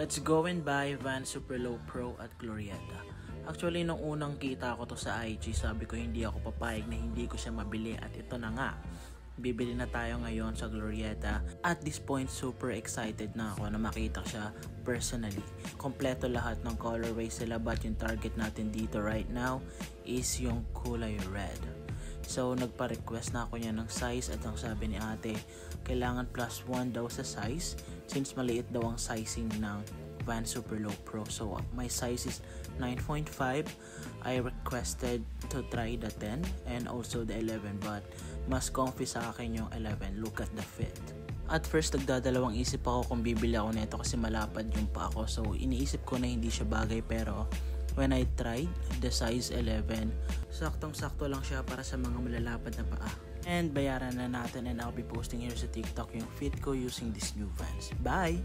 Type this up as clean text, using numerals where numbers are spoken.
Let's go and buy Vans Super Low Pro at Glorieta. Actually, nung unang kita ko to sa IG, sabi ko hindi ako papayag na hindi ko siya mabili at ito na nga. Bibili na tayo ngayon sa Glorieta. At this point, super excited na ako na makita siya personally. Kompleto lahat ng colorway sila but yung target natin dito right now is yung kulay red. So, nagpa-request na ako niya ng size at ang sabi ni ate, kailangan +1 daw sa size since maliit daw ang sizing ng Vans Super Low Pro. So, my size is 9.5. I requested to try the 10 and also the 11 but mas comfy sa akin yung 11. Look at the fit. At first, nagdadalawang isip ako kung bibili ako nito kasi malapad yung pa ako. So, iniisip ko na hindi siya bagay pero when I tried the size 11, saktong-sakto lang siya para sa mga malalapad na paa. And bayaran na natin and I'll be posting here sa TikTok yung fit ko using this new Vans. Bye!